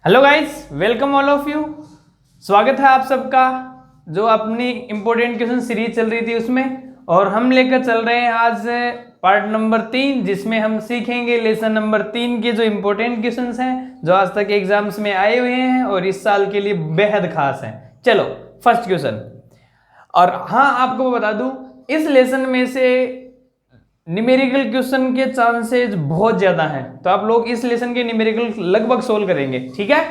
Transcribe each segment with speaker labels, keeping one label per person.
Speaker 1: Hello guys, welcome all of you. स्वागत है आप सबका जो अपनी इम्पोर्टेंट क्वेश्चन सीरीज चल रही थी उसमें, और हम लेकर चल रहे हैं आज पार्ट नंबर 3, जिसमें हम सीखेंगे लेसन नंबर 3 के जो इम्पोर्टेंट क्वेश्चंस हैं जो आज तक एग्जाम्स में आए हुए हैं और इस साल के लिए बेहद खास हैं। चलो फर्स्ट क्वेश्चन। और हाँ, आपको बता दूं, इस लेसन में से न्यूमेरिकल क्वेश्चन के चांसेस बहुत ज्यादा हैं, तो आप लोग इस लेसन के न्यूमेरिकल लगभग सोल्व करेंगे। ठीक है,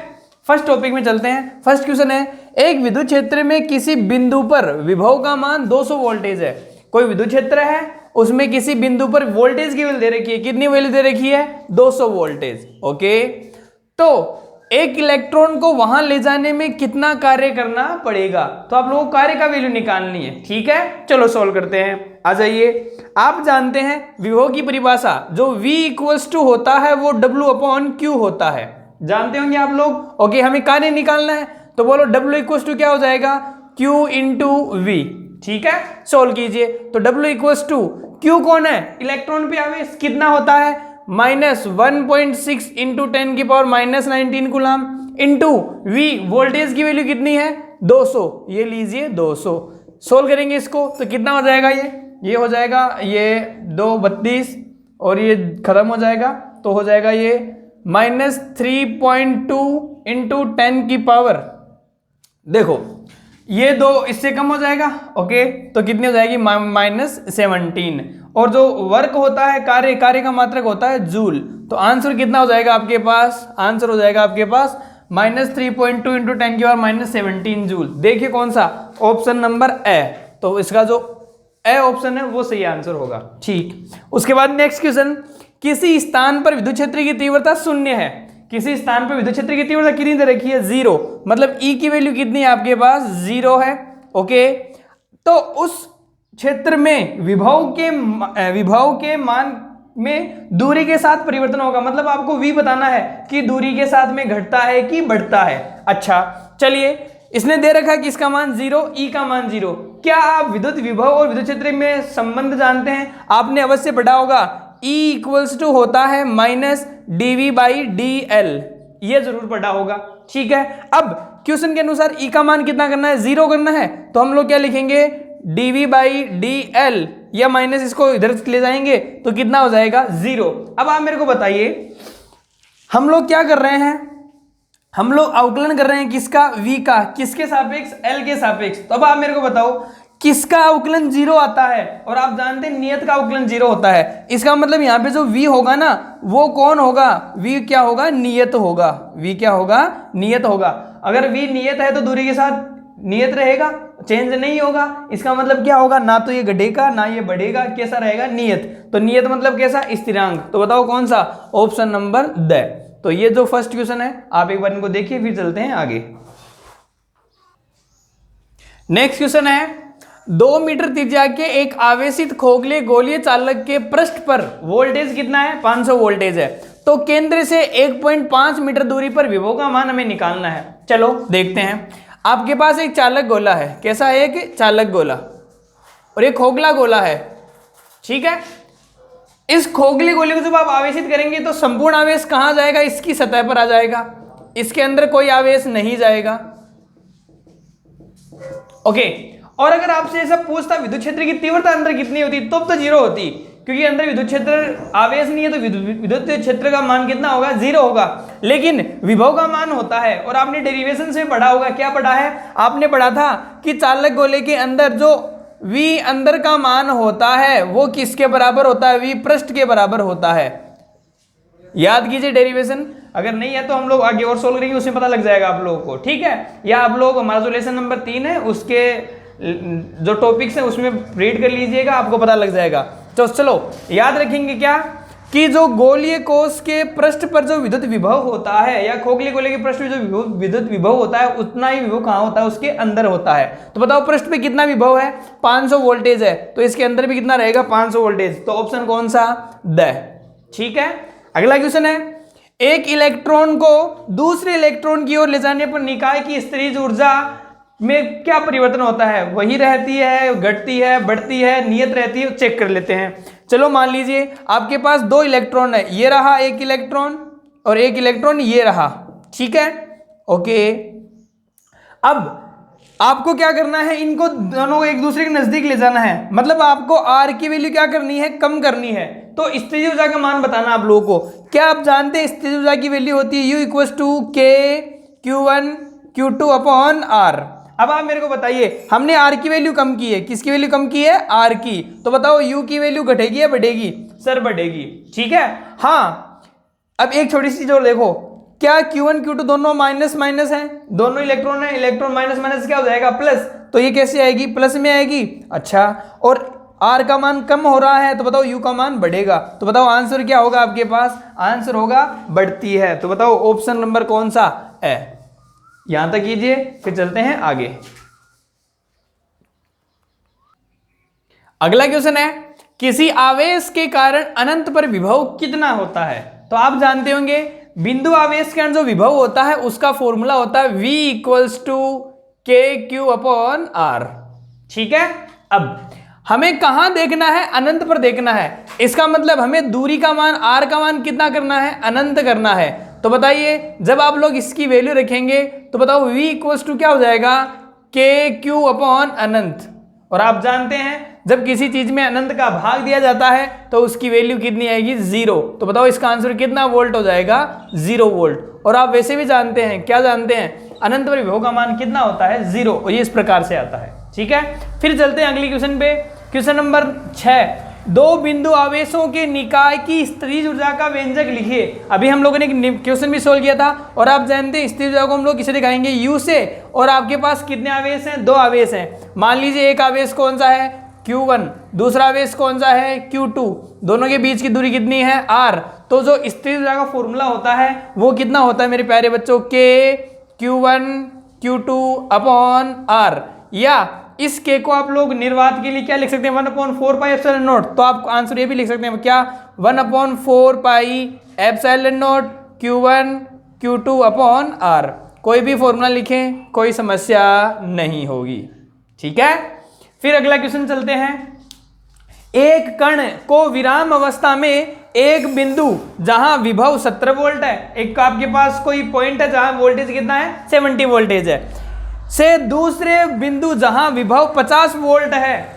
Speaker 1: फर्स्ट टॉपिक में चलते हैं। फर्स्ट क्वेश्चन है, एक विद्युत क्षेत्र में किसी बिंदु पर विभव का मान 200 वोल्टेज है। कोई विद्युत क्षेत्र है, उसमें किसी बिंदु पर वोल्टेज की वैल्यू दे रखी है। कितनी वैल्यू दे रखी है? 200 वोल्टेज। ओके, तो एक इलेक्ट्रॉन को वहां ले जाने में कितना कार्य करना पड़ेगा, तो आप लोगों को कार्य का वैल्यू निकालनी है। ठीक है, चलो सॉल्व करते हैं। आ जाइए। आप जानते हैं विभव की परिभाषा, जो V इक्वल्स टू होता है वो W अपॉन Q होता है। जानते होंगे आप लोग। ओके, हमें कार्य निकालना है, तो बोलो W इक्वल्स टू क्या हो जाएगा? Q into V। ठीक है, सोल्व कीजिए। तो W इक्वल्स टू Q कौन है? इलेक्ट्रॉन पे आवेश कितना होता है? -1.6 इंटू 10 की power -19 coulomb into V, voltage की वैल्यू कितनी है? 200। ये लीजिए 200। सोल्व करेंगे इसको तो कितना हो जाएगा? ये हो जाएगा, ये 232 और ये खत्म हो जाएगा, तो हो जाएगा ये -3.2 इंटू 10 की पावर, देखो ये 2 इससे कम हो जाएगा। ओके, तो कितनी हो जाएगी? -17। और जो वर्क होता है, कार्य का मात्रक होता है जूल। तो आंसर कितना हो जाएगा आपके पास? आंसर हो जाएगा आपके पास -3.2 इंटू 10 की पावर -17 जूल। देखिए कौन सा? Option number A. तो इसका जो ए ऑप्शन है वो सही आंसर होगा। ठीक, उसके बाद नेक्स्ट क्वेश्चन, किसी स्थान पर विद्युत क्षेत्र की तीव्रता 0 है। किसी स्थान पर विद्युत क्षेत्र की तीव्रता कितनी दे रखी है? 0। मतलब E की वैल्यू कितनी है आपके पास? 0 है। ओके, तो उस क्षेत्र में विभव के मान में दूरी के साथ परिवर्तन होगा। मतलब आपको V बताना है कि दूरी के साथ में घटता है कि बढ़ता है। अच्छा चलिए, इसने दे रखा है कि इसका मान 0, E का मान 0। क्या आप विद्युत विभव और विद्युत क्षेत्र में संबंध जानते हैं? आपने अवश्य पढ़ा होगा, E इक्वल्स टू होता है -dV/dL। ये जरूर पढ़ा होगा। ठीक है, अब क्वेश्चन के अनुसार E का मान कितना करना है? 0 करना है, तो हम लोग क्या लिखेंगे? dV/dL, या माइनस इसको इधर ले जाएंगे तो कितना हो जाएगा? 0। अब आप मेरे को बताइए, हम लोग क्या कर रहे हैं? हम लोग अवकलन कर रहे हैं किसका? V का। किसके सापेक्ष? L के सापेक्ष। तो अब आप मेरे को बताओ, किसका अवकलन 0 आता है? और आप जानते हैं नियत का अवकलन 0 होता है। इसका मतलब यहाँ पे जो V होगा ना, वो कौन होगा? V क्या होगा? नियत होगा। V क्या होगा? नियत होगा। अगर V नियत है तो दूरी के साथ नियत रहेगा, चेंज नहीं होगा। इसका मतलब क्या होगा? ना तो ये घटेगा ना ये बढ़ेगा। कैसा रहेगा? नियत। तो नियत मतलब कैसा? स्थिरांक। तो बताओ कौन सा? Option number the. तो ये जो फर्स्ट क्वेश्चन है, आप एक बार इनको देखिए, फिर चलते हैं आगे। नेक्स्ट क्वेश्चन है, 2 मीटर त्रिज्या के एक आवेशित खोखले गोलीय चालक के पृष्ठ पर वोल्टेज कितना है? 500 वोल्टेज है। तो केंद्र से 1.5 मीटर दूरी पर विभव का मान हमें निकालना है। चलो देखते हैं। आपके पास एक चालक गोला है। कैसा है? एक चालक गोला, और एक खोखला गोला है। ठीक है, इस खोखले गोले को जब आप आवेशित करेंगे तो संपूर्ण आवेश कहां जाएगा? इसकी सतह पर आ जाएगा। इसके अंदर कोई आवेश नहीं जाएगा। ओके, और अगर आपसे ऐसा पूछता विद्युत क्षेत्र की तीव्रता अंदर कितनी होती, तब तो 0 होती, क्योंकि अंदर विद्युत क्षेत्र आवेश नहीं है, तो विद्युत क्षेत्र का मान कितना होगा? 0 होगा। लेकिन विभव का मान होता है, और आपने डेरिवेशन से पढ़ा होगा। क्या पढ़ा है? आपने पढ़ा था कि चालक गोले के अंदर जो V अंदर का मान होता है वो किसके बराबर होता है? V पृष्ठ के बराबर होता है। याद कीजिए डेरिवेशन। अगर नहीं है तो हम लोग आगे और सोल्व करेंगे, उसमें पता लग जाएगा आप लोगों को। ठीक है, या आप लोग हमारा जो लेसन नंबर 3 है उसके जो टॉपिक्स है उसमें रीड कर लीजिएगा, आपको पता लग जाएगा। तो चलो याद रखेंगे क्या कि जो गोलीय कोश के पृष्ठ पर जो विद्युत विभव होता है, या खोखले गोले के पृष्ठ पर जो विद्युत विभव होता है, उतना ही विभव कहाँ होता है? उसके अंदर होता है। तो बताओ पृष्ठ पे कितना विभव है? 500 वोल्टेज है, तो इसके अंदर भी कितना रहेगा? 500 वोल्टेज। तो ऑप्शन कौन सा? द। ठीक है, अगला क्वेश्चन है, एक इलेक्ट्रॉन को दूसरे इलेक्ट्रॉन की ओर ले जाने पर निकाय की स्थितिज ऊर्जा में क्या परिवर्तन होता है? वही रहती है, घटती है, बढ़ती है, नियत रहती है? चेक कर लेते हैं। चलो मान लीजिए आपके पास 2 इलेक्ट्रॉन है। ये रहा एक इलेक्ट्रॉन और एक इलेक्ट्रॉन ये रहा। ठीक है, ओके। अब आपको क्या करना है, इनको दोनों एक दूसरे के नजदीक ले जाना है, मतलब आपको R की वैल्यू क्या करनी है, कम करनी है। तो स्थितिज ऊर्जा का मान बताना आप लोगों को। क्या आप जानते हैं स्थितिज ऊर्जा की वैल्यू होती है U equal to K Q1 Q2 upon R। अब आप मेरे को बताइए, हमने R की वैल्यू कम की है, किसकी वैल्यू कम की है, R की, तो बताओ U की वैल्यू घटेगी या बढ़ेगी, सर बढ़ेगी, ठीक है। हाँ, अब एक छोटी सी चीज और देखो, क्या Q1 Q2 दोनों माइनस माइनस हैं, दोनों इलेक्ट्रॉन है, इलेक्ट्रॉन माइनस माइनस क्या हो जाएगा, प्लस, तो ये कैसे आएगी, प्लस में आएगी। अच्छा, और R का मान कम हो रहा है, तो बताओ U का मान बढ़ेगा, तो बताओ आंसर क्या होगा आपके पास, आंसर होगा बढ़ती है। तो बताओ ऑप्शन नंबर कौन सा है, यहां तक कीजिए, फिर चलते हैं आगे। अगला क्वेश्चन है, किसी आवेश के कारण अनंत पर विभव कितना होता है। तो आप जानते होंगे बिंदु आवेश के अंदर जो विभव होता है उसका फॉर्मूला होता है V equals to KQ upon R, ठीक है। अब हमें कहां देखना है, अनंत पर देखना है, इसका मतलब हमें दूरी का मान R का मान कितना करना है, अनंत करना है। तो बताइए, जब आप लोग इसकी वैल्यू रखेंगे तो बताओ V इक्वल्स टू क्या हो जाएगा, KQ अपॉन अनंत। और आप जानते हैं जब किसी चीज में अनंत का भाग दिया जाता है तो उसकी वैल्यू कितनी आएगी, 0। तो बताओ इसका आंसर कितना वोल्ट हो जाएगा, 0 वोल्ट। और आप वैसे भी जानते हैं, क्या जानते हैं, अनंत पर विभव का मान कितना होता है, 0, और ये इस प्रकार से आता है, ठीक है। फिर चलते हैं अगली क्वेश्चन पे, क्वेश्चन नंबर 6, दो बिंदु आवेशों के निकाय की स्थितिज ऊर्जा का व्यंजक लिखिए। अभी हम लोगों ने क्वेश्चन भी सोल्व किया था, और आप जानते हैं स्थितिज ऊर्जा को हम लोग किसे दिखाएंगे, U से। और आपके पास कितने आवेश हैं, 2 आवेश हैं। मान लीजिए एक आवेश कौन सा है, Q1, दूसरा आवेश कौन सा है, Q2, दोनों के बीच की दूरी कितनी है, R। तो जो स्थितिज ऊर्जा का फॉर्मूला होता है वो कितना होता है मेरे प्यारे बच्चों, K Q1 Q2 upon R। या इस K को आप लोग निर्वात के लिए क्या लिख सकते हैं, 1/4 पाई एप्सिलॉन नॉट। तो आप आंसर ये भी लिख सकते हैं क्या, 1/4 pi epsilon not Q1 Q2 upon R। कोई भी फॉर्मूला लिखें, कोई समस्या नहीं होगी, ठीक है। फिर अगला क्वेश्चन चलते हैं, एक कण को विराम अवस्था में एक बिंदु जहां विभव 17 वोल्ट है, एक आपके पास कोई पॉइंट है जहां वोल्टेज कितना है, 70 वोल्टेज है, से दूसरे बिंदु जहां विभव 50 वोल्ट है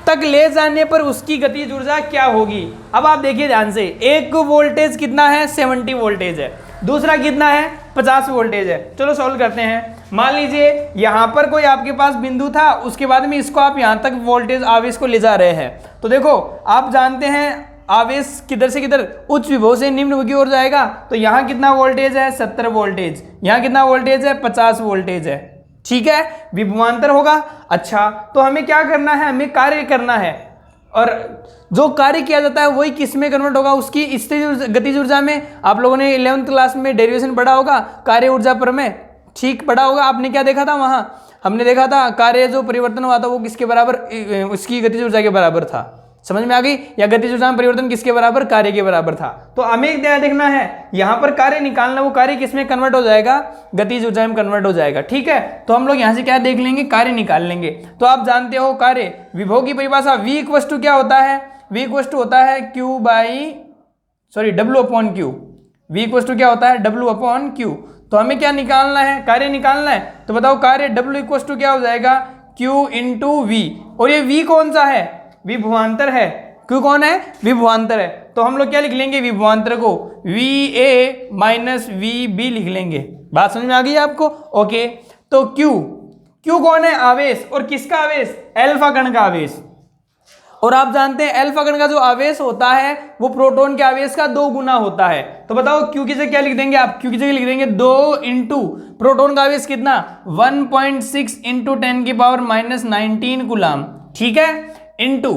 Speaker 1: तक ले जाने पर उसकी गतिज ऊर्जा क्या होगी। अब आप देखिए ध्यान से, एक वोल्टेज कितना है, 70 वोल्टेज है, दूसरा कितना है, 50 वोल्टेज है। चलो सॉल्व करते हैं। मान लीजिए यहां पर कोई आपके पास बिंदु था, उसके बाद में इसको आप यहां तक वोल्टेज आवेश को ले जा रहे हैं। तो देखो आप जानते हैं आवेश किधर से किधर, उच्च विभव से निम्न विभव की ओर जाएगा। तो यहाँ कितना वोल्टेज है, 70 वोल्टेज, यहाँ कितना वोल्टेज है, 50 वोल्टेज है, ठीक है, विभवांतर होगा। अच्छा, तो हमें क्या करना है, हमें कार्य करना है, और जो कार्य किया जाता है वही किस में कन्वर्ट होगा, उसकी स्थितिज गतिज ऊर्जा में। आप लोगों ने 11th क्लास में डेरिवेशन पढ़ा होगा, कार्य ऊर्जा प्रमेय, ठीक पढ़ा होगा। आपने क्या देखा था वहां, हमने देखा था कार्य जो परिवर्तन हुआ था वो किसके बराबर, उसकी गतिज ऊर्जा के बराबर था। समझ में आ गई, या गतिज ऊर्जा में परिवर्तन किसके बराबर, कार्य के बराबर था। तो हमें क्या देखना है, यहाँ पर कार्य निकालना, वो कार्य किसमें कन्वर्ट हो जाएगा, गतिज ऊर्जा में कन्वर्ट हो जाएगा, ठीक है। तो हम लोग यहाँ से क्या देख लेंगे, कार्य निकाल लेंगे। तो आप जानते हो कार्य विभव की परिभाषा V इक्वल टू क्या होता है, V इक्वल टू होता है W upon Q। V equal to क्या होता है, W अपॉन Q। तो हमें क्या निकालना है, कार्य निकालना है। तो बताओ कार्य W इक्वल टू क्या हो जाएगा, Q इंटू V। और ये V कौन सा है, विभवांतर है। Q कौन है, विभवांतर है। तो हम लोग क्या लिख लेंगे, विभवांतर को VA माइनस VB लिख लेंगे। बात समझ में आ गई आपको, ओके। तो Q कौन है, आवेश, और किसका आवेश, अल्फा कण का आवेश। और आप जानते हैं अल्फा कण का जो आवेश होता है वो प्रोटॉन के आवेश का 2 गुना होता है। तो बताओ Q की जगह क्या लिख देंगे आप, Q की जगह लिख देंगे 2 इंटू प्रोटॉन का आवेश कितना, 1.6 इंटू 10 की पावर माइनस 19 कूलम, ठीक है, इंटू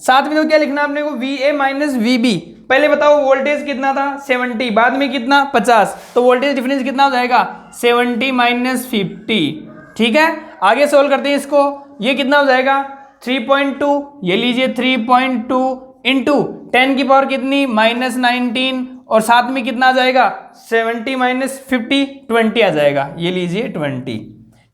Speaker 1: साथ में तो क्या लिखना आपने को, VA माइनस VB। पहले बताओ वोल्टेज कितना था, 70, बाद में कितना, 50। तो वोल्टेज डिफरेंस कितना हो जाएगा, 70 माइनस 50, ठीक है। आगे सोल्व करते हैं इसको, ये कितना हो जाएगा, 3.2, ये लीजिए 3.2 इंटू 10 की पावर कितनी, माइनस 19, और साथ में कितना आ जाएगा, 70 माइनस 50, 20 आ जाएगा, ये लीजिए 20,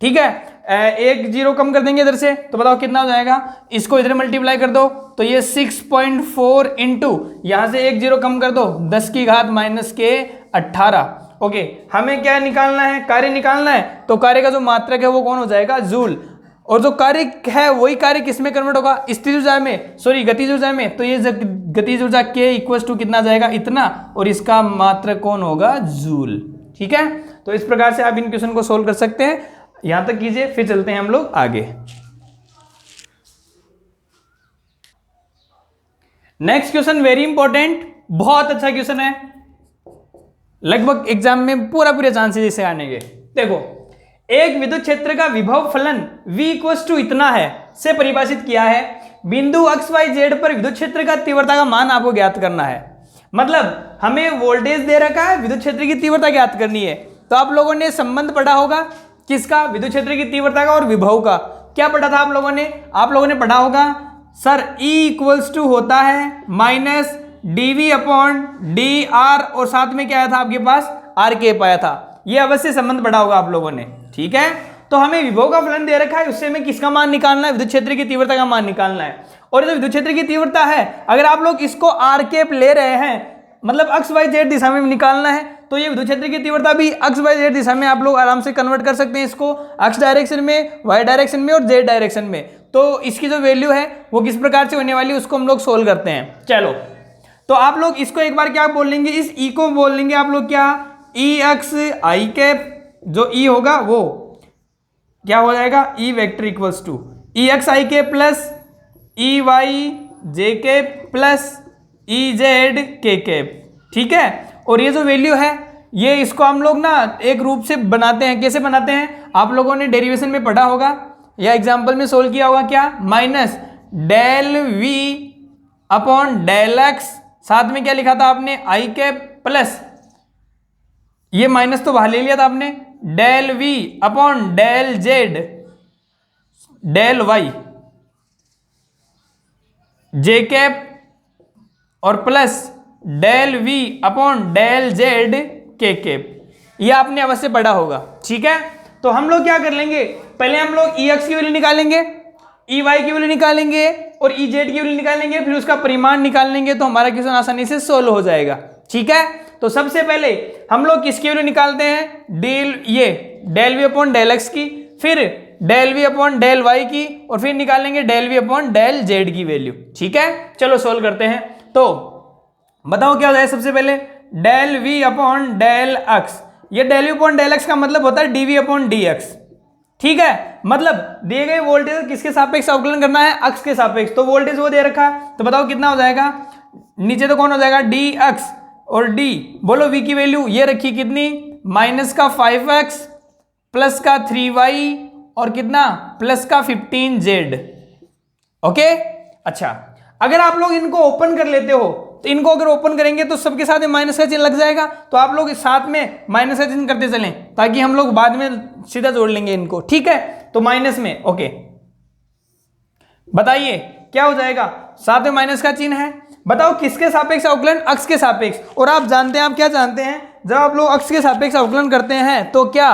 Speaker 1: ठीक है। एक जीरो कम कर देंगे इधर से, तो बताओ कितना हो जाएगा, इसको इधर मल्टीप्लाई कर दो, तो ये 6.4 इंटू, यहां से एक जीरो कम कर दो, 10 की घात माइनस के 18, ओके, हमें क्या निकालना है, कार्य निकालना है, तो कार्य का जो मात्रक है वो कौन हो जाएगा, जूल। और जो कार्य है वही कार्य किसमें कन्वर्ट होगा, स्थिर ऊर्जा में, सॉरी गतिज ऊर्जा में। तो ये गतिज ऊर्जा के इक्वल्स टू कितना जाएगा, इतना, और इसका मात्रक कौन होगा, जूल। ठीक है, तो इस प्रकार से आप इन क्वेश्चन को सोल्व कर सकते हैं। यहां तक कीजिए, फिर चलते हैं हम लोग आगे। नेक्स्ट क्वेश्चन वेरी इंपॉर्टेंट, बहुत अच्छा क्वेश्चन है, लगभग एग्जाम में पूरा चांसेस इसे आने के। देखो, एक विद्युत क्षेत्र का विभव फलन V इक्वल्स टू इतना है से परिभाषित किया है। बिंदु x y z पर विद्युत क्षेत्र का तीव्रता का मान आपको ज्ञात करना है। मतलब हमें वोल्टेज दे रखा है, विद्युत क्षेत्र की तीव्रता ज्ञात करनी है। तो आप लोगों ने संबंध पढ़ा होगा किसका, विद्युत क्षेत्र की तीव्रता का और विभव का। क्या पढ़ा था आप लोगों ने पढ़ा होगा सर E इक्वल्स टू होता है माइनस dV अपॉन dr, और साथ में क्या आया था आपके पास, आर के पाया था। ये अवश्य संबंध पढ़ा होगा आप लोगों ने। ठीक है, तो हमें विभव का फलन दे रखा है, उससे हमें किसका मान निकालना है, विद्युत क्षेत्र की तीव्रता का मान निकालना है। और जो विद्युत क्षेत्र की तीव्रता है, अगर आप लोग इसको आर के ले रहे हैं, मतलब एक्स वाई जेड दिशा में निकालना है, तो ये विद्युत क्षेत्र की तीव्रता भी एक्स वाई जेड दिशा में आप लोग आराम से कन्वर्ट कर सकते हैं इसको, एक्स डायरेक्शन में, वाई डायरेक्शन में और जेड डायरेक्शन में। तो इसकी जो वैल्यू है वो किस प्रकार से होने वाली है उसको हम लोग सोल्व करते हैं। चलो, तो आप लोग इसको एक बार क्या बोल लेंगे, इस ई को बोल लेंगे आप लोग क्या, ई एक्स आई कैप, जो ई होगा वो क्या हो जाएगा, E vector equals to E X I cap plus E Y J cap plus E Z के कैप। ठीक है, और ये जो वैल्यू है ये इसको हम लोग ना एक रूप से बनाते हैं। कैसे बनाते हैं, आप लोगों ने डेरिवेशन में पढ़ा होगा या एग्जाम्पल में सोल्व किया होगा, क्या, minus del V upon del X, साथ में क्या लिखा था आपने, आई कैप प्लस, ये माइनस तो बाहर ले लिया था आपने, del V upon del Z del Y J cap और plus del V upon del Z के कैप। ये आपने अवश्य पढ़ा होगा। ठीक है, तो हम लोग क्या कर लेंगे, पहले हम लोग ई एक्स की वैल्यू निकालेंगे, ई वाई की वैल्यू निकालेंगे और ई जेड की वैल्यू निकालेंगे, फिर उसका परिमाण निकालेंगे, तो हमारा क्वेश्चन आसानी से सोल्व हो जाएगा। ठीक है, तो सबसे पहले हम लोग किसकी वैल्यू निकालते हैं, del V upon del X की, फिर del V upon del Y की, और फिर निकालेंगे del V upon del Z की वैल्यू। ठीक है, चलो सोल्व करते हैं। तो बताओ क्या हो जाए, सबसे पहले del V upon del X, ये del V upon del X का मतलब होता है D V upon D X. ठीक है, मतलब दिए गए वोल्टेज किसके सापेक्ष अवकलन करना है, अक्ष के सापेक्ष, तो वोल्टेज वो दे रखा है, तो बताओ कितना हो जाएगा, नीचे तो कौन हो जाएगा, डी एक्स, और डी बोलो वी की वैल्यू ये रखी कितनी, माइनस का 5x प्लस का 3y और कितना प्लस का 15z। ओके, अच्छा, अगर आप लोग इनको ओपन कर लेते हो, तो इनको अगर ओपन करेंगे तो सबके साथ में माइनस का चिन्ह लग जाएगा, तो आप लोग साथ में माइनस का चिन्ह करते चलें, ताकि हम लोग बाद में सीधा जोड़ लेंगे इनको। ठीक है, तो माइनस में, ओके, बताइए क्या हो जाएगा, साथ में माइनस का चिन्ह है, बताओ किसके सापेक्ष अवकलन, अक्ष के सापेक्ष। और आप जानते हैं, आप क्या जानते हैं, जब आप लोग अक्ष के सापेक्ष अवकलन करते हैं तो क्या,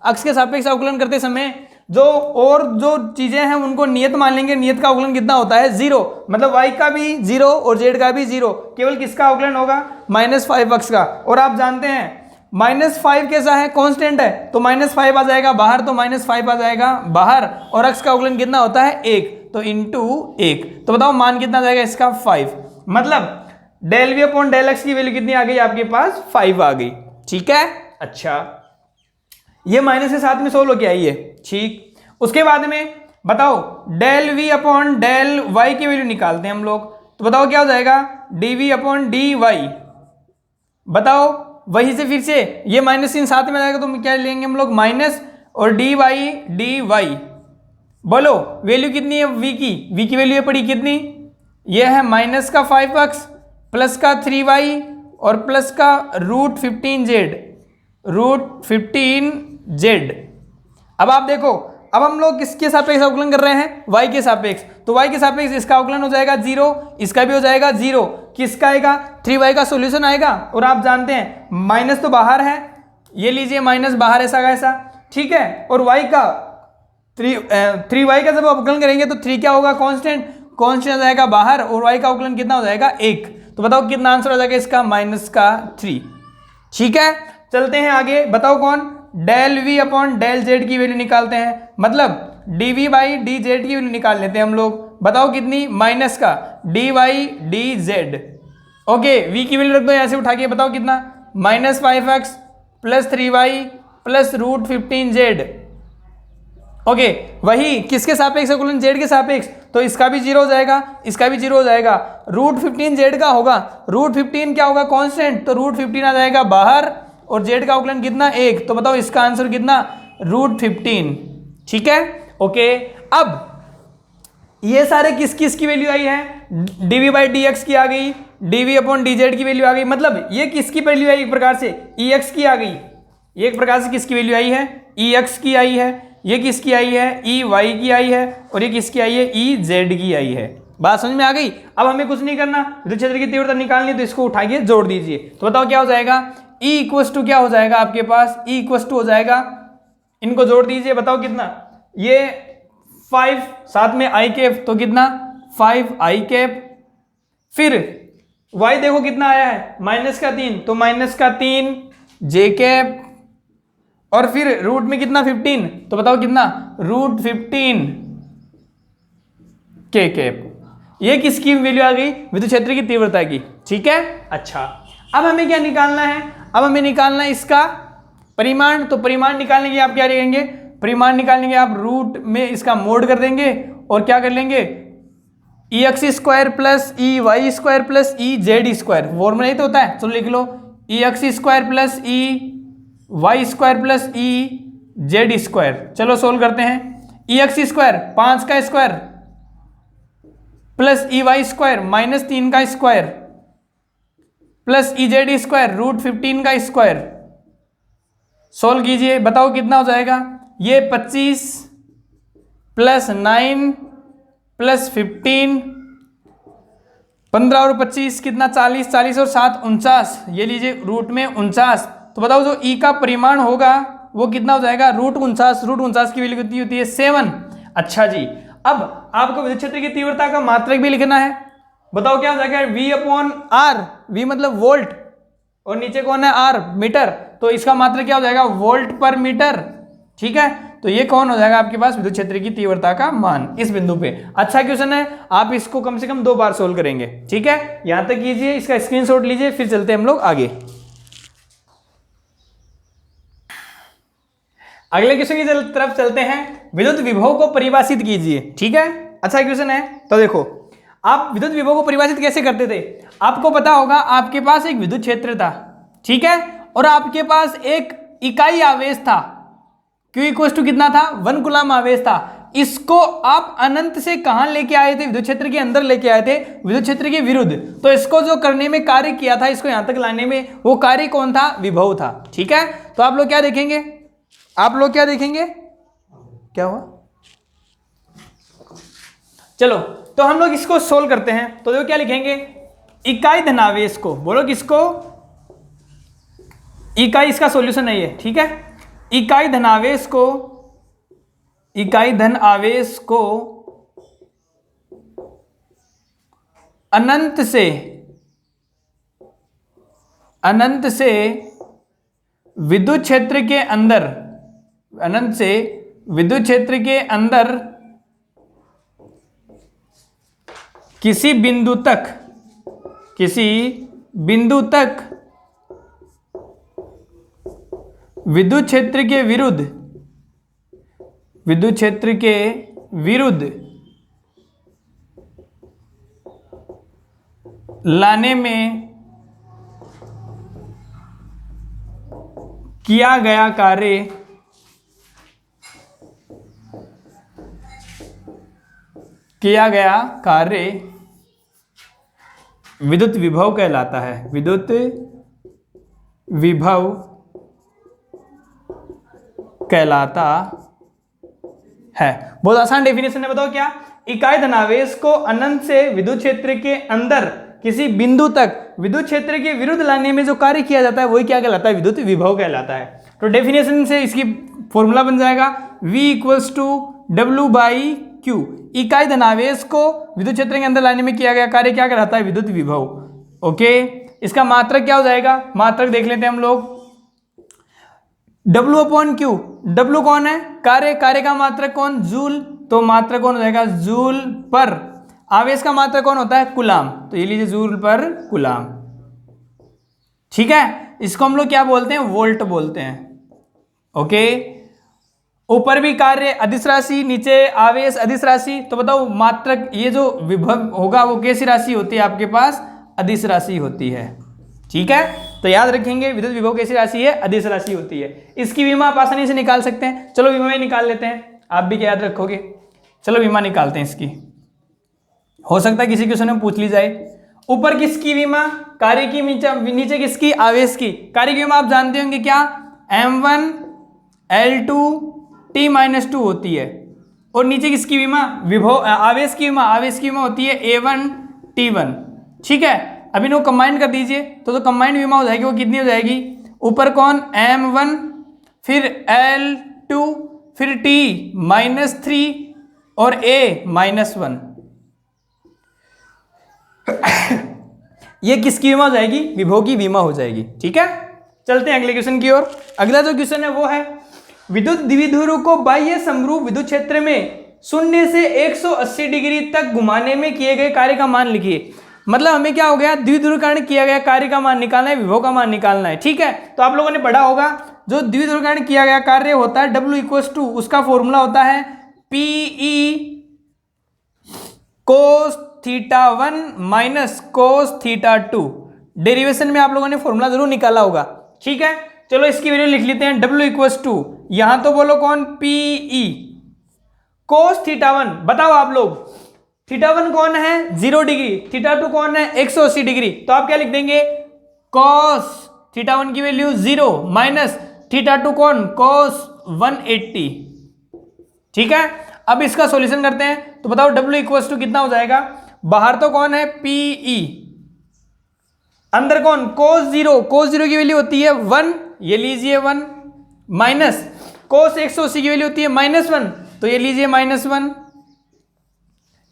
Speaker 1: अक्ष के सापेक्ष अवकलन करते समय जो चीजें हैं उनको नियत मान लेंगे, नियत का अवकलन कितना होता है, 0, मतलब y का भी 0 और z का भी 0, केवल किसका अवकलन होगा, -5x का। और आप जानते हैं -5 कैसा है, कांस्टेंट है, तो -5 आ जाएगा बाहर, तो -5 आ जाएगा बाहर, और x का अवकलन कितना होता है 1, तो इंटू 1, तो बताओ मान कितना जाएगा इसका 5, मतलब del V upon del X की वैल्यू कितनी आ गई आपके पास, 5 आ गई। ठीक है, अच्छा, ये माइनस के साथ में सोल्व हो गया ये। ठीक, उसके बाद में बताओ del V upon del Y की वैल्यू निकालते हैं हम लोग, तो बताओ क्या हो जाएगा, D V upon D Y, बताओ वहीं से फिर से ये माइनस चिन्ह साथ में जाएगा, तो क्या लेंगे हम लोग, माइनस और डी वाई, बोलो वैल्यू कितनी है v की वैल्यू है पड़ी कितनी, ये है माइनस का 5x प्लस का 3y और प्लस का √15z। अब आप देखो, अब हम लोग किसके सापेक्ष अवकलन कर रहे हैं, y के सापेक्ष, तो y के सापेक्ष इसका अवकलन हो जाएगा 0, इसका भी हो जाएगा 0, किसका आएगा, 3y का सॉल्यूशन आएगा। और आप जानते हैं माइनस तो बाहर है, ये लीजिए माइनस बाहर ऐसा का ऐसा, ठीक है, और y का 3y का जब अवकलन करेंगे तो 3 क्या होगा, कांस्टेंट आ जाएगा बाहर, और y का अवकलन कितना हो जाएगा 1, तो बताओ कितना आंसर हो जाएगा इसका, -3। ठीक है, चलते हैं आगे, बताओ कौन, del V upon del Z की वैल्यू निकालते हैं, मतलब D V by D Z की वैल्यू निकाल लेते हैं हम लोग। बताओ कितनी, माइनस का D Y D Z. Okay, V की वैल्यू रख दो यहाँ से उठा के, बताओ कितना, -5x plus 3y plus √15z। Okay, वही किसके सापेक्ष है, कुलन जेड के सापेक्ष, तो इसका भी 0 हो जाएगा, इसका भी 0 हो जाएगा। √15z का होगा, √15 क्या होगा, कांस्टेंट, तो √15 आ जाएगा बाहर, और z का अवकलन कितना, 1। तो बताओ इसका आंसर कितना, √15। ठीक है, ओके। अब ये सारे किस किस की वैल्यू आई है, dv बाई डी एक्स की आ गई, dv अपॉन डी जेड की वैल्यू आ गई, मतलब ये किसकी वैल्यू आई, एक प्रकार से ex की आ गई, ये एक प्रकार से किसकी वैल्यू आई है, ex की आई है, ये किसकी आई है, ey की आई है, और ये किसकी आई है, ez की आई है। बात समझ में आ गई। अब हमें कुछ नहीं करना, विद्युत क्षेत्र की तीव्रता निकालनी है, तो इसको उठाइए जोड़ दीजिए। तो बताओ क्या हो जाएगा, E इक्वस टू क्या हो जाएगा आपके पास, E इक्वस टू हो जाएगा, इनको जोड़ दीजिए, बताओ कितना, ये 5 साथ में आई कैप, तो कितना 5 आई कैप, फिर y देखो कितना आया है, -3, तो -3 जे कैप, और फिर रूट में कितना 15, तो बताओ कितना, √15 के कैप। ये किसकी वैल्यू आ गई, विद्युत क्षेत्र की तीव्रता की। ठीक है, अच्छा, अब हमें क्या निकालना है, अब हमें निकालना है इसका परिमाण। तो परिमाण निकालने के आप क्या करेंगे, परिमाण निकालने के आप रूट में इसका मोड कर देंगे, और क्या कर लेंगे, ex² plus ey² plus ez², formula ही तो होता है, चलो लिख लो, ex² plus ey² plus ez²। चलो सोल्व करते हैं, ex² 5 का स्क्वायर प्लस ey² -3 का स्क्वायर प्लस ez² √15 का स्क्वायर। सोल्व कीजिए, बताओ कितना हो जाएगा, ये 25 प्लस 9 प्लस 15, 15 और 25 कितना, 40, 40 और 7 49, ये लीजिए रूट में 49। तो बताओ जो ई का परिमाण होगा वो कितना हो जाएगा, √49 की वैल्यू कितनी होती है, 7। अच्छा जी, अब आपको विद्युत क्षेत्र की तीव्रता का मात्रक भी लिखना है, बताओ क्या हो जाएगा, V अपॉन आर, V मतलब वोल्ट, और नीचे कौन है, R मीटर, तो इसका मात्रक क्या हो जाएगा, वोल्ट पर मीटर। ठीक है, तो ये कौन हो जाएगा आपके पास, विद्युत क्षेत्र की तीव्रता का मान इस बिंदु पे। अच्छा क्वेश्चन है, आप इसको कम से कम 2 बार सोल्व करेंगे। ठीक है, यहां तक कीजिए, इसका स्क्रीनशॉट लीजिए, फिर चलते हैं हम लोग आगे। अगले क्वेश्चन की तरफ चलते हैं, विद्युत विभव को परिभाषित कीजिए। ठीक है, अच्छा क्वेश्चन है, तो देखो आप विद्युत विभव को परिभाषित कैसे करते थे, आपको पता होगा, आपके पास एक विद्युत क्षेत्र था, ठीक है, और आपके पास एक इकाई आवेश था, Q इक्वल टू कितना था, 1 कूलम आवेश था। इसको आप अनंत से कहां लेके आए थे, विद्युत क्षेत्र के अंदर लेके आए थे, विद्युत क्षेत्र के विरुद्ध। तो इसको जो करने में कार्य किया था, इसको यहां तक लाने में, वो कार्य कौन था, विभव था। ठीक है, तो आप लोग क्या देखेंगे, आप लोग क्या देखेंगे, क्या हुआ, चलो तो हम लोग इसको सोल्व करते हैं। तो देखो क्या लिखेंगे, इकाई धनावेश को, बोलो किसको, इकाई, इसका सॉल्यूशन है ये। ठीक है, इकाई धनावेश को, इकाई धन आवेश को अनंत से विद्युत क्षेत्र के अंदर, अनंत से विद्युत क्षेत्र के अंदर किसी बिंदु तक विद्युत क्षेत्र के विरुद्ध लाने में किया गया कार्य विद्युत विभव कहलाता है, विद्युत विभव कहलाता है। बहुत आसान डेफिनेशन है, बताओ क्या, इकाई धनावेश को अनंत से विद्युत क्षेत्र के अंदर किसी बिंदु तक विद्युत क्षेत्र के विरुद्ध लाने में जो कार्य किया जाता है वही क्या कहलाता है, विद्युत विभव कहलाता है। तो डेफिनेशन से इसकी फॉर्मूला बन जाएगा, V इक्वल्स टू W/Q, इकाई धनावेश को विद्युत क्षेत्र के अंदर लाने में किया गया कार्य क्या कहलाता है, विद्युत विभव। ओके, इसका मात्रक क्या हो जाएगा, मात्रक देख लेते हैं हम लोग, W अपॉन क्यू, W कौन है? कार्य, कार्य का मात्रक कौन? जूल, तो मात्रक कौन हो जाएगा? जूल पर। आवेश का मात्रक कौन होता है? कूलाम, तो ये लीजिए जूल पर कूलाम। ठीक है, इसको हम लोग क्या बोलते हैं? वोल्ट बोलते हैं। ओके, ऊपर भी कार्य अदिश राशि, नीचे आवेश अदिश राशि, तो बताओ मात्रक ये जो विभव होगा वो कैसी राशि होती है आपके पास? अदिश राशि होती है। ठीक है, तो याद रखेंगे विद्युत विभव कैसी राशि है? अदिश राशि होती है। इसकी विमा आप आसानी से निकाल सकते हैं। चलो विमा में निकाल लेते हैं, आप भी क्या याद रखोगे? चलो विमा निकालते हैं इसकी, हो सकता है किसी क्वेश्चन में पूछ ली जाए। ऊपर किसकी विमा? कार्य की, नीचे किसकी? आवेश की। कार्य की विमा आप जानते होंगे क्या? M1 L2 T-2 होती है। और नीचे किसकी विमा? विभव, आवेश की विमा, आवेश की विमा होती है A1 T1। ठीक है, अब इनको कंबाइन कर दीजिए तो कंबाइंड विमा हो जाएगी, वो कितनी हो जाएगी? ऊपर कौन? M1, फिर L2, फिर T-3 और A-1। ये किसकी विमा हो जाएगी? विभव की विमा हो जाएगी। ठीक है, चलते हैं अगले क्वेश्चन की ओर। अगला जो क्वेश्चन है वो है विद्युत द्विध्रुव को बाह्य समरूप विद्युत क्षेत्र में 0 से 180 डिग्री तक घुमाने में किए गए कार्य का मान लिखिए। मतलब हमें क्या हो गया? द्विध्रुवीकरण किया गया कार्य का मान निकालना है, विभव का मान निकालना है। ठीक है, तो आप लोगों ने पढ़ा होगा जो द्विध्रुवीकरण किया गया कार्य होता है W इक्वल्स टू, उसका फॉर्मूला होता है PE cos θ1 minus cos θ2। Derivation में आप लोगों ने फॉर्मूला जरूर निकाला होगा। ठीक है, चलो इसकी वैल्यू लिख लेते हैं। W इक्वल्स टू, यहां तो बोलो कौन? PE cos θ1, बताओ आप लोग θ1 कौन है? 0 डिग्री, θ2 कौन है? 180 डिग्री। तो आप क्या लिख देंगे? cos θ1 की वैल्यू 0 माइनस θ2 कौन? cos 180। ठीक है, अब इसका सॉल्यूशन करते हैं तो बताओ W इक्वल्स टू कितना हो जाएगा? बाहर तो कौन है? PE, अंदर कौन? cos 0, cos 0 की वैल्यू होती है 1, ये लीजिए 1, माइनस cos 180 की वैल्यू होती है -1, तो ये लीजिए -1।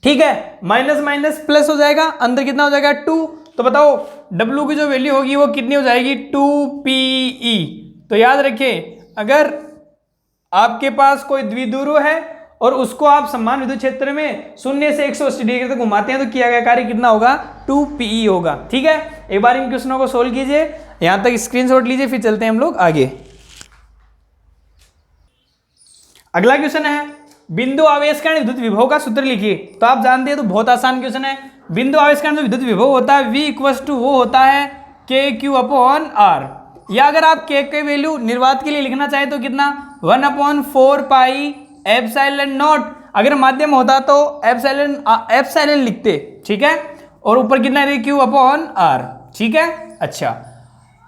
Speaker 1: ठीक है, माइनस माइनस प्लस हो जाएगा, अंदर कितना हो जाएगा? 2। तो बताओ W की जो वैल्यू होगी वो कितनी हो जाएगी? 2PE। तो याद रखिए, अगर आपके पास कोई द्विध्रुव है और उसको आप समान विद्युत क्षेत्र में 0 से 180 डिग्री तक घुमाते हैं तो किया गया कार्य कितना होगा? 2PE होगा। ठीक है, एक बार इन क्वेश्चनों को सोल्व कीजिए, यहां तक स्क्रीनशॉट लीजिए, फिर चलते हैं हम लोग आगे। अगला क्वेश्चन है बिंदु आवेश कारण विद्युत विभव का सूत्र लिखिए। तो आप जानते हैं, तो बहुत आसान क्वेश्चन है। बिंदु आवेश कारण जो विद्युत विभव होता है V इक्वल्स टू वो होता है KQ अपॉन R, या अगर आप K के वैल्यू निर्वात के लिए लिखना चाहे तो कितना? 1/4 पाई एप्सिलॉन नॉट। अगर माध्यम होता तो एप्सिलॉन लिखते। ठीक है, और ऊपर कितना है? Q upon R। ठीक है, अच्छा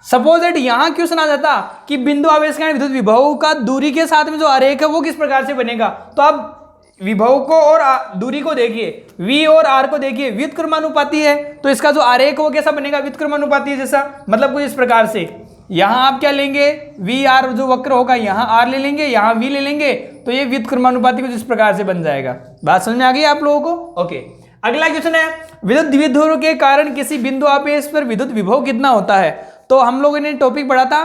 Speaker 1: सपोज दैट यहां क्वेश्चन आ जाता कि बिंदु आवेश कारण विद्युत विभव का दूरी के साथ में जो आरेख है वो किस प्रकार से बनेगा। तो आप विभव को और दूरी को देखिए, V और R को देखिए, व्युत्क्रमानुपाती है, तो इसका जो आरेख वो कैसा बनेगा? व्युत्क्रमानुपाती जैसा। मतलब कुछ इस प्रकार से, यहां आप क्या लेंगे? V R जो वक्र होगा यहां R ले लेंगे, यहां V ले लेंगे, तो ये व्युत्क्रमानुपाती कुछ इस प्रकार से बन जाएगा। बात समझ में आ गई आप लोगों को? ओके, अगला क्वेश्चन है विद्युत द्विध्रुव के कारण किसी बिंदु आवेश पर विद्युत विभव कितना होता है। तो हम लोगों ने टॉपिक पढ़ा था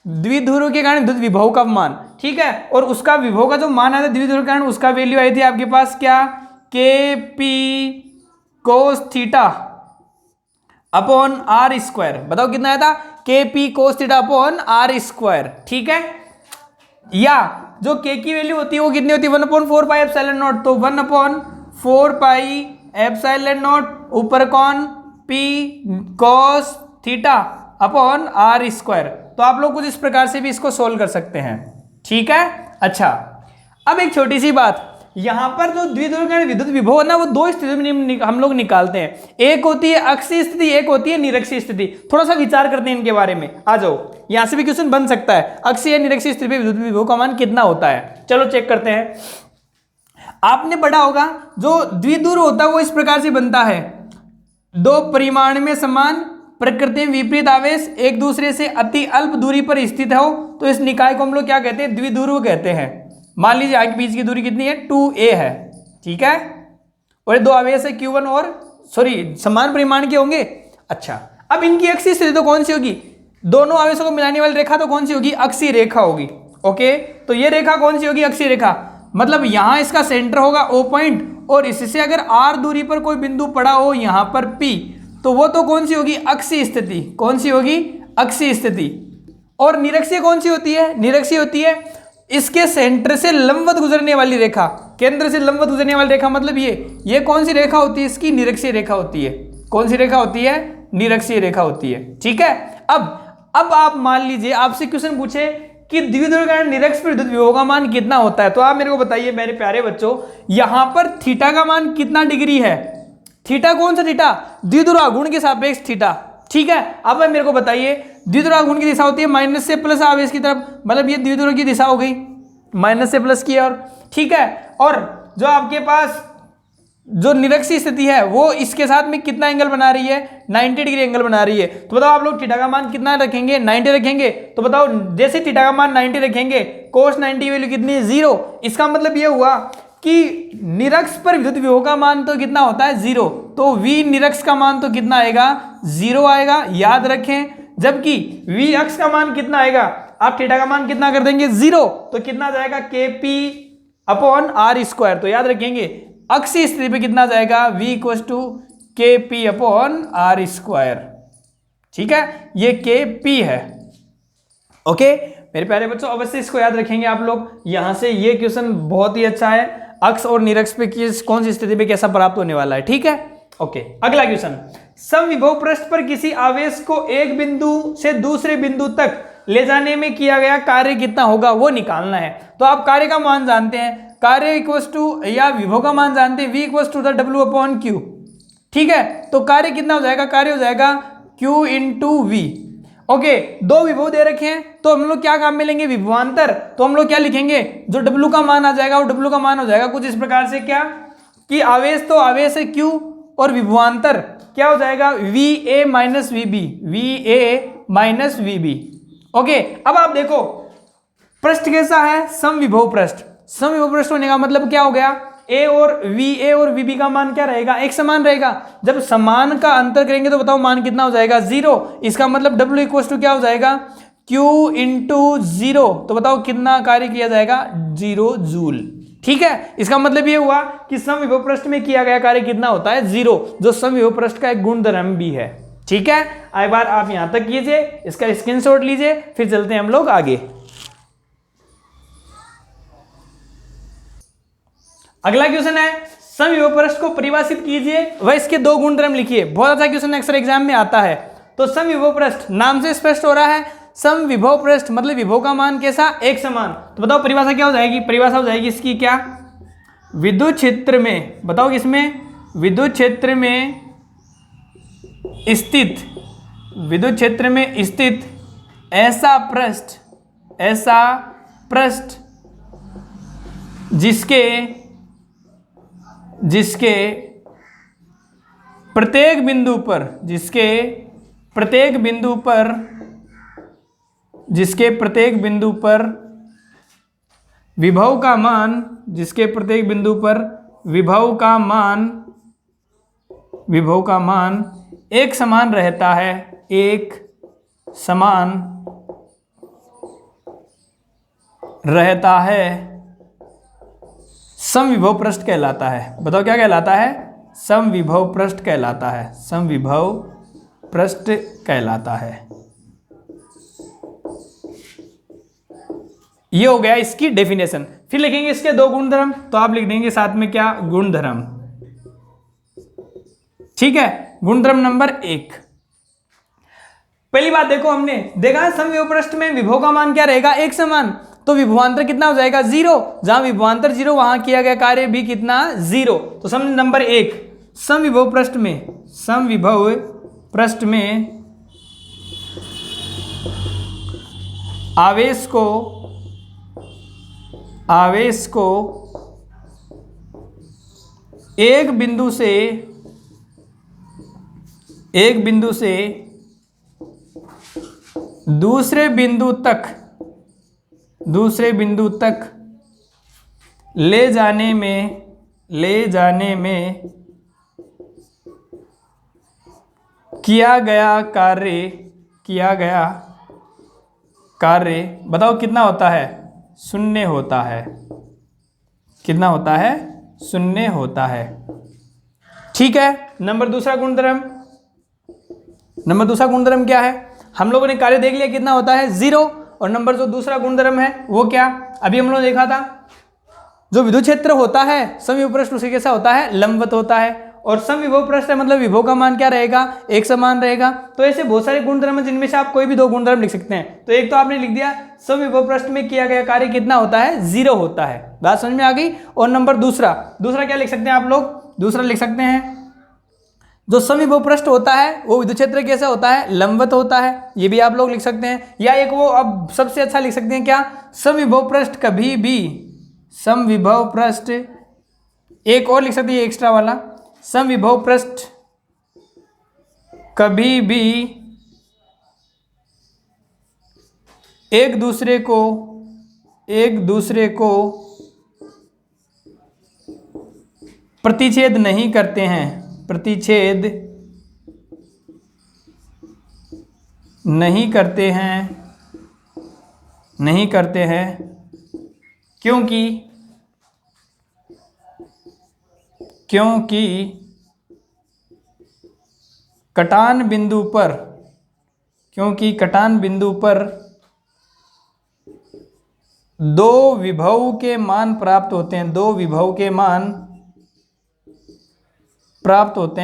Speaker 1: द्विध्रुव के कारण विद्युत विभव का मान। ठीक है, और उसका विभव का जो मान आया था द्विध्रुव के कारण, उसका वैल्यू आई थी आपके पास क्या? KP cos θ upon R²। बताओ कितना आया था? KP cos θ upon R²। ठीक है, या जो K की वैल्यू होती है वो कितनी होती है? 1/4 पाई एप्सिलॉन नॉट। तो 1/4 पाई एप्सिलॉन नॉट, ऊपर कौन? P cos θ upon R²। तो आप लोग कुछ इस प्रकार से भी इसको सोल्व कर सकते हैं। ठीक है, अच्छा अब एक छोटी सी बात, यहां पर जो द्विध्रुव कारण विद्युत विभव है ना, वो दो स्थितियों में हम लोग निकालते हैं। एक होती है अक्षीय स्थिति, एक होती है निरक्षीय स्थिति। थोड़ा सा विचार करते हैं इनके बारे में। आ जाओ, यहां से भी क्वेश्चन बन सकता है, अक्षीय निरक्षीय स्थिति में विद्युत विभव का मान कितना होता है। चलो चेक करते हैं। आपने पढ़ा होगा जो द्विध्रुव होता है वो इस प्रकार से बनता है, दो परिमाण में समान प्रकृति में विपरीत आवेश एक दूसरे से अति अल्प दूरी पर स्थित हो तो इस निकाय को हम लोग क्या कहते हैं? द्विध्रुव कहते हैं। मान लीजिए आगे बीच की दूरी कितनी है? 2a है। ठीक है, और दो आवेश है Q1 और समान परिमाण के होंगे। अच्छा, अब इनकी अक्षीय स्थिति तो कौन सी होगी? दोनों आवेशों को मिलाने वाली रेखा तो कौन सी होगी? अक्षीय रेखा होगी। ओके, तो ये रेखा कौन सी होगी? अक्षीय रेखा। मतलब यहां इसका सेंटर होगा O पॉइंट, और इससे अगर R दूरी पर कोई बिंदु पड़ा हो यहां पर P, तो वो तो कौन सी होगी? अक्षीय स्थिति। कौन सी होगी? अक्षीय स्थिति। और निरक्षीय कौन सी होती है? निरक्षीय होती है इसके सेंटर से लंबवत गुजरने वाली रेखा। केंद्र से लंबवत गुजरने वाली रेखा मतलब ये कौन सी रेखा होती है? इसकी निरक्षीय रेखा होती है। कौन सी रेखा होती है? निरक्षीय रेखा होती है। ठीक है। अब आप मान लीजिए आपसे क्वेश्चन पूछे कि द्विध्रुव कारण निरक्ष पर विद्युत विभव का मान कितना होता है, तो आप मेरे को बताइए मेरे प्यारे बच्चों, यहां पर थीटा का मान कितना डिग्री है? थीटा कौन सा थीटा? द्विध्रुवाघूर्ण के सापेक्ष थीटा। ठीक है। अब मेरे को बताइए द्विध्रुवाघूर्ण की दिशा होती है माइनस से प्लस आवेश की तरफ, मतलब ये द्विध्रुव की दिशा हो गई माइनस से प्लस की ओर। ठीक है। और जो आपके पास जो निरक्षीय स्थिति है वो इसके साथ में कितना एंगल बना रही है? 90 डिग्री एंगल बना रही है। तो बताओ आप लोग थीटा का मान कितना रखेंगे? 90 रखेंगे। तो बताओ जैसे थीटा का मान 90 रखेंगे, कोस 90 वैल्यू कितनी है? 0। इसका मतलब ये हुआ कि निरक्ष पर विद्युत विभव का मान तो कितना होता है? 0। तो V निरक्ष का मान तो कितना आएगा? 0 आएगा, याद रखें। जबकि V अक्ष का मान कितना आएगा? आप थीटा का मान कितना कर देंगे? 0। तो कितना जाएगा? KP upon R square. तो याद रखेंगे अक्षीय स्थिति पे कितना जाएगा? V equal to KP upon R square. ठीक है, ये KP है। ओके मेरे प्यारे बच्चों, अवश्य इसको याद रखेंगे आप लोग। यहां से ये क्वेश्चन बहुत ही अच्छा है, अक्ष और निरक्ष पे कौन सी स्थिति पे कैसा प्राप्त होने वाला है। ठीक है। ओके अगला क्वेश्चन, समविभव पृष्ठ पर किसी आवेश को एक बिंदु से दूसरे बिंदु तक ले जाने में किया गया कार्य कितना होगा वो निकालना है। तो आप कार्य का मान जानते हैं, कार्य इक्वल टू या विभव का मान जानते हैं V equal to the W upon Q। ठीक है, तो कार्य कितना हो जाएगा? कार्य हो जाएगा Q इंटू V। ओके, दो विभव दे रखे हैं तो हम लोग क्या काम में लेंगे? विभवांतर। तो हम लोग क्या लिखेंगे? जो W का मान आ जाएगा वो W का मान हो जाएगा कुछ इस प्रकार से, क्या कि आवेश तो आवेश है Q और विभवांतर क्या हो जाएगा? VA minus VB, VA minus VB। Okay, अब आप देखो पृष्ठ कैसा है? समविभव पृष्ठ। समविभव पृष्ठ होने का मतलब क्या हो गया? A और VB का मान क्या रहेगा? एक समान रहेगा। जब समान का अंतर करेंगे तो बताओ मान कितना हो जाएगा? 0। इसका मतलब W इक्वल टू क्या हो जाएगा? Q into 0। तो बताओ कितना कार्य किया जाएगा? 0 जूल। ठीक है, इसका मतलब ये हुआ कि समविभव पृष्ठ में किया गया कार्य कितना होता है? 0, जो समविभव पृष्ठ का एक गुणधर्म भी है। ठीक है, एक बार आप यहां तक कीजिए, इसका स्क्रीनशॉट लीजिए, फिर चलते हैं हम लोग आगे। अगला क्वेश्चन है, समविभव पृष्ठ को परिभाषित कीजिए व इसके दो गुणधर्म लिखिए। बहुत अच्छा क्वेश्चन अक्सर एग्जाम में आता है। तो समविभव पृष्ठ नाम से स्पष्ट हो रहा है, समविभव पृष्ठ मतलब विभव का मान कैसा? एक समान। तो बताओ परिभाषा क्या हो जाएगी? परिभाषा हो जाएगी इसकी क्या? विद्युत क्षेत्र में, बताओ किसमें? विद्युत क्षेत्र में स्थित, विद्युत क्षेत्र में स्थित ऐसा पृष्ठ जिसके प्रत्येक बिंदु पर विभव का मान एक समान रहता है, एक समान रहता है, समविभव पृष्ठ कहलाता है। बताओ क्या कहलाता है? समविभव पृष्ठ कहलाता है। समविभव पृष्ठ कहलाता है। ये हो गया इसकी डेफिनेशन। फिर लिखेंगे इसके दो गुणधर्म, तो आप लिख देंगे साथ में क्या? गुणधर्म। ठीक है, गुणधर्म नंबर 1। पहली बात देखो, हमने देखा समविभव पृष्ठ में विभव का मान क्या रहेगा? एक समान। तो विभवांतर कितना हो जाएगा? 0। जहां विभवांतर 0 वहां किया गया कार्य भी कितना? 0। तो सम नंबर 1, समविभव पृष्ठ में आवेश को एक बिंदु से दूसरे बिंदु तक ले जाने में किया गया कार्य बताओ कितना होता है? शून्य होता है। कितना होता है? शून्य होता है। ठीक है। नंबर दूसरा गुणधर्म क्या है? हम लोगों ने कार्य देख लिया कितना होता है? 0। और नंबर जो दूसरा गुणधर्म है वो क्या? अभी हम लोगों ने देखा था, जो विद्युत क्षेत्र होता है समविभव पृष्ठ उसके कैसा होता है? लंबवत होता है। और समविभव पृष्ठ है मतलब विभव का मान क्या रहेगा? एक समान रहेगा। तो ऐसे बहुत सारे गुणधर्म हैं जिनमें से आप कोई भी 2 गुणधर्म लिख सकते हैं। तो एक तो आपने लिख दिया समविभव पृष्ठ में किया गया कार्य कितना होता है? 0 होता है। बात समझ में आ गई? और नंबर दूसरा क्या लिख सकते हैं आप लोग? दूसरा लिख सकते हैं जो समविभव पृष्ठ होता है वो विद्युत क्षेत्र कैसा होता है? लंबवत होता है। ये भी आप लोग लिख सकते हैं। या एक वो अब सबसे अच्छा लिख सकते हैं क्या? समविभव पृष्ठ कभी भी, समविभव पृष्ठ, एक और लिख सकते हैं एक्स्ट्रा वाला, समविभव पृष्ठ कभी भी एक दूसरे को प्रतिच्छेद नहीं करते हैं, प्रतिच्छेद नहीं करते हैं क्योंकि कटान बिंदु पर 2 विभव के मान प्राप्त होते हैं, 2 विभव के मान प्राप्त होते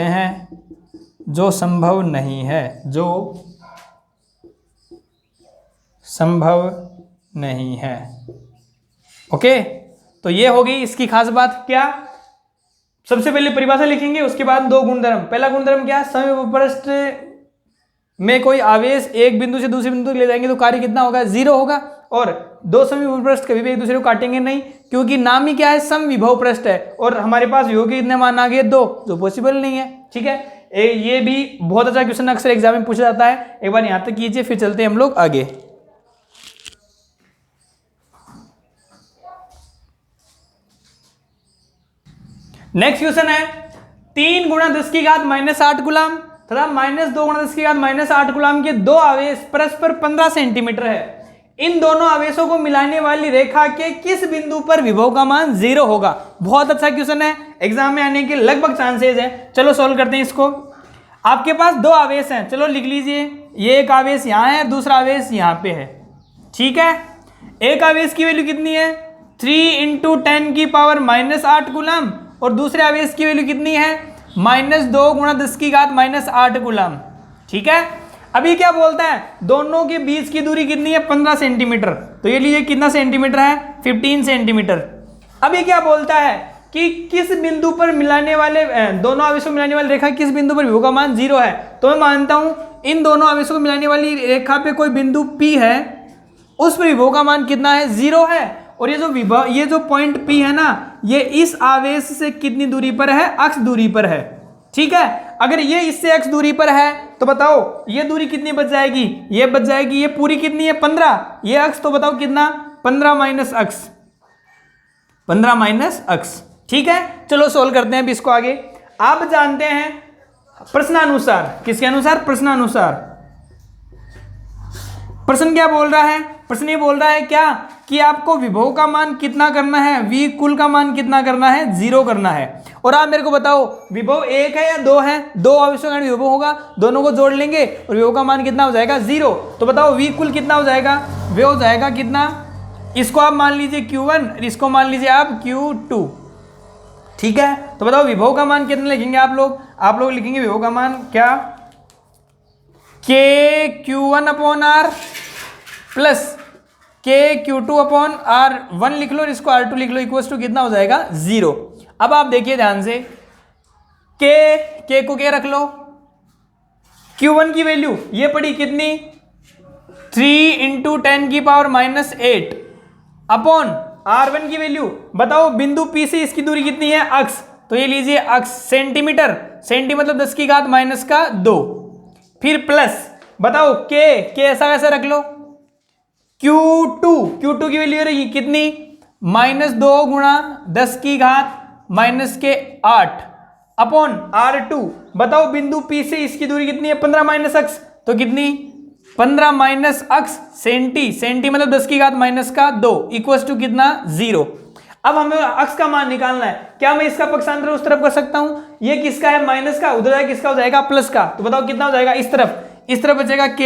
Speaker 1: हैं जो संभव नहीं है। ओके, तो ये होगी इसकी खास बात। क्या? सबसे पहले परिभाषा लिखेंगे, उसके बाद 2 गुणधर्म। पहला गुणधर्म क्या? समविभव पृष्ठ में कोई आवेश एक बिंदु से दूसरे बिंदु तक ले जाएंगे तो कार्य कितना होगा? 0 होगा। और 2 समविभव पृष्ठ कभी भी एक दूसरे को काटेंगे नहीं, क्योंकि नाम ही क्या है? समविभव पृष्ठ है। और हमारे पास विभव के कितने मान आ गए? 2, जो पॉसिबल नहीं है। ठीक है, ये भी बहुत अच्छा क्वेश्चन अक्सर एग्जाम में पूछा जाता है। एक बार यहां तक कीजिए, फिर चलते हैं हम लोग आगे। नेक्स्ट क्वेश्चन है 3 × 10⁻⁸ कूलम तथा -2 × 10⁻⁸ कूलम के 2 आवेश परस्पर 15 सेंटीमीटर है। इन दोनों आवेशों को मिलाने वाली रेखा के किस बिंदु पर विभव का मान 0 होगा? बहुत अच्छा क्वेश्चन है, एग्जाम में आने के लगभग चांसेस है। चलो सॉल्व करते हैं इसको। आपके पास 2 आवेश हैं, चलो लिख लीजिए। ये एक आवेश यहाँ है, दूसरा आवेश यहाँ पे है। ठीक है, एक आवेश की वैल्यू कितनी है? 3 × 10⁻⁸ कूलम और दूसरे आवेश की वैल्यू कितनी है? -2 × 10⁻⁸ कूलम। ठीक है, अभी क्या बोलता है? दोनों के बीच की दूरी कितनी है? 15 सेंटीमीटर। तो ये लीजिए कितना सेंटीमीटर है? 15 सेंटीमीटर। अभी क्या बोलता है कि किस बिंदु पर मिलाने वाले दोनों आवेशों को मिलाने वाली रेखा किस बिंदु पर विभव का मान 0 है। तो मैं मानता हूं इन दोनों आवेशों को मिलाने वाली रेखा पे कोई बिंदु P है, उस पर विभव का मान कितना है? 0 है। और ये जो पॉइंट P है ना, ये इस आवेश से कितनी दूरी पर है? अक्ष दूरी पर है। ठीक है, अगर ये इससे x दूरी पर है तो बताओ ये दूरी कितनी बच जाएगी? ये बच जाएगी, ये पूरी कितनी है? 15। ये अक्ष तो बताओ कितना? 15 माइनस अक्ष, 15 माइनस अक्ष। ठीक है, चलो सोल्व करते हैं अभी इसको आगे। आप जानते हैं प्रश्नानुसार, किसके अनुसार? प्रश्नानुसार। प्रश्न क्या बोल रहा है? प्रश्न ये बोल रहा है क्या कि आपको विभव का मान कितना करना है? V कुल का मान कितना करना है? 0 करना है। और आप मेरे को बताओ विभव 1 है या 2 है? 2 आवेशों का विभव होगा, दोनों को जोड़ लेंगे और विभव का मान कितना हो जाएगा? 0। तो बताओ V कुल कितना हो जाएगा? वे हो जाएगा कितना? इसको आप मान लीजिए Q1, इसको मान लीजिए आप Q2। ठीक है, तो बताओ विभव का मान कितना लिखेंगे आप लोग? आप लोग लिखेंगे विभव का मान क्या? KQ1/R प्लस KQ2/R1 लिख लो और इसको R2 लिख लो, इक्वल्स टू कितना हो जाएगा? 0। अब आप देखिए ध्यान से, K को क्या रख लो? Q1 की वैल्यू ये पड़ी कितनी? 3 × 10⁻⁸ अपॉन R1 की वैल्यू बताओ बिंदु P से इसकी दूरी कितनी है? अक्ष। तो ये लीजिए अक्ष सेंटीमीटर, सेंटी मतलब 10⁻⁻2। फिर प्लस बताओ K ऐसा कैसा रख लो? Q2 की वैल्यू रही कितनी? -2 × 10⁻⁸ अपॉन R2 बताओ बिंदु P से इसकी दूरी कितनी है? 15 माइनस अक्ष। तो कितनी 15 माइनस अक्स सेंटी, सेंटी मतलब 10 की घात माइनस का 2 इक्वल्स टू कितना 0। अब हमें अक्स का मान निकालना है। क्या मैं इसका पक्षांतर उस तरफ कर सकता हूं? ये किसका है माइनस का, उधर जाएगा किसका हो जाएगा प्लस का। तो बताओ कितना हो जाएगा इस तरफ बचेगा k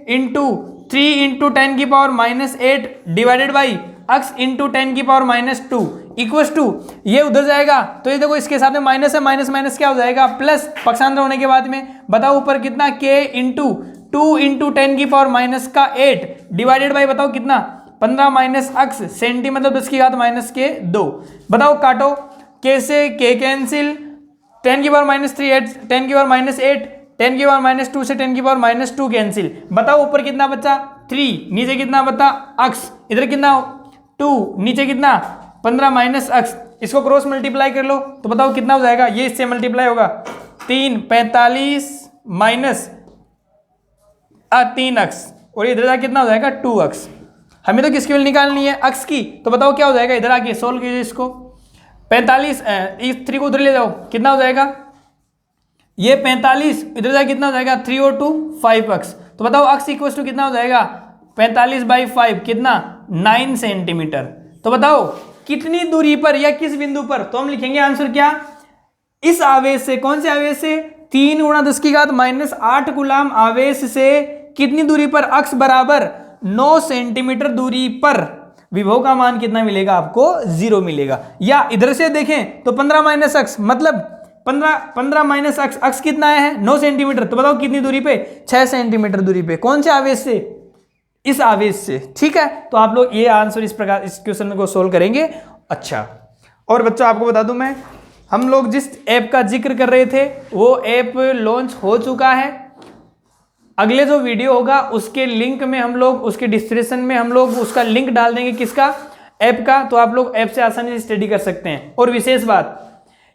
Speaker 1: इंटू 3 इंटू 10 की पावर माइनस 8 डिवाइडेड बाई अक्स इंटू 10 की पावर माइनस 2 इक्वल्स टू, ये उधर जाएगा तो ये देखो इसके साथ में माइनस है, माइनस माइनस क्या हो जाएगा प्लस, पक्षांतर होने के बाद में बताओ ऊपर कितना k इंटू 2 इंटू 10 की पावर माइनस का 8 डिवाइडेड बाई बताओ कितना 15 माइनस अक्स सेंटी मतलब 10 की घात माइनस के 2। बताओ काटो, k से k कैंसिल, 10 की पावर माइनस 3 8 10 की पावर माइनस 8 10 की पावर माइनस 2 से 10 की पावर माइनस 2 कैंसिल। बताओ ऊपर कितना बचा 3, नीचे कितना बचा अक्स, इधर कितना 2 नीचे कितना 15 माइनस अक्स, इसको क्रॉस मल्टीप्लाई कर लो तो बताओ कितना हो जाएगा, ये इससे मल्टीप्लाई होगा 3 45 माइनस 3 अक्स और इधर जाके कितना हो जाएगा 2 अक्स। हमें तो किसकी वैल्यू निकालनी है अक्स की, तो बताओ क्या हो जाएगा, इधर आके सोल्व कीजिए इसको। 45 इस 3 को उधर ले जाओ कितना हो जाएगा, ये 45 इधर जाके कितना हो जाएगा 3 और 2 5 अक्स। तो बताओ अक्स इक्वल टू कितना हो जाएगा 45 बाई 5 कितना 9 सेंटीमीटर। तो बताओ कितनी दूरी पर या किस बिंदु पर, तो हम लिखेंगे आंसर क्या, इस आवेश से, कौन से आवेश से 3 गुणा 10 की घात माइनस 8 गुलाम आवेश से कितनी दूरी पर अक्स बराबर 9 सेंटीमीटर दूरी पर विभव का मान कितना मिलेगा आपको 0 मिलेगा। या इधर से देखें तो 15 माइनस अक्स मतलब 15 माइनस अक्स, अक्स कितना है 9 सेंटीमीटर, तो बताओ कितनी दूरी पे 6 सेंटीमीटर दूरी पे, कौन से आवेश से, इस आवेश से। ठीक है, तो आप लोग ये आंसर इस प्रकार इस क्वेश्चन को सोल्व करेंगे। अच्छा, और बच्चों आपको बता दूं मैं, हम लोग जिस ऐप का जिक्र कर रहे थे वो ऐप लॉन्च हो चुका है। अगले जो वीडियो होगा उसके लिंक में हम लोग, उसके डिस्क्रिप्शन में हम लोग उसका लिंक डाल देंगे, किसका, ऐप का, तो आप लोग ऐप से आसानी से स्टडी कर सकते हैं। और विशेष बात,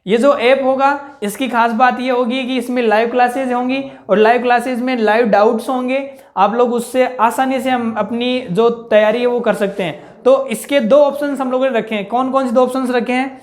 Speaker 1: ये जो ऐप होगा इसकी खास बात ये होगी कि इसमें लाइव क्लासेज होंगी और लाइव क्लासेज में लाइव डाउट्स होंगे, आप लोग उससे आसानी से हम अपनी जो तैयारी है वो कर सकते हैं। तो इसके 2 ऑप्शंस हम लोगों ने रखे हैं। कौन कौन से 2 ऑप्शंस रखे हैं,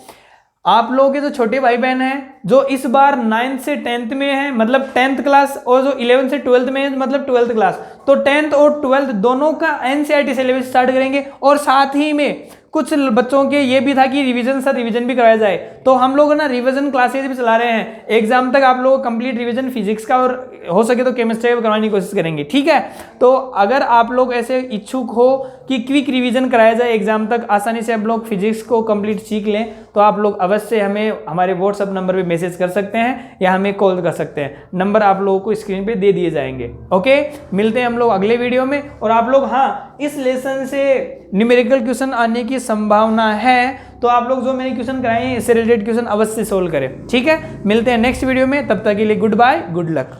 Speaker 1: आप लोगों के जो छोटे भाई बहन हैं जो इस बार 9th से 10th में है मतलब 10th क्लास, और जो 11th से 12th में है मतलब 12th क्लास, तो 10th और 12th दोनों का NCERT सिलेबस स्टार्ट करेंगे। और साथ ही में कुछ बच्चों के ये भी था कि रिवीजन सर रिवीजन भी कराया जाए, तो हम लोग ना रिवीजन क्लासेस भी चला रहे हैं। एग्जाम तक आप लोग कंप्लीट रिवीजन फिजिक्स का और हो सके तो केमिस्ट्री का करवाने की कोशिश करेंगे। ठीक है, तो अगर आप लोग ऐसे इच्छुक हो कि क्विक रिवीजन कराया जाए एग्जाम तक, आसानी से आप लोग फिजिक्स को कंप्लीट सीख लें, तो आप लोग अवश्य हमें हमारे व्हाट्सएप नंबर पे मैसेज कर सकते हैं या हमें कॉल कर सकते हैं। नंबर आप लोगों को स्क्रीन पे दे दिए जाएंगे। ओके, मिलते हैं हम लोग अगले वीडियो में। और आप लोग हाँ, इस लेसन से न्यूमेरिकल क्वेश्चन आने की संभावना है, तो आप लोग जो मैंने क्वेश्चन कराए हैं इससे रिलेटेड क्वेश्चन अवश्य सोल्व करें। ठीक है, मिलते हैं नेक्स्ट वीडियो में, तब तक के लिए गुड बाय, गुड लक।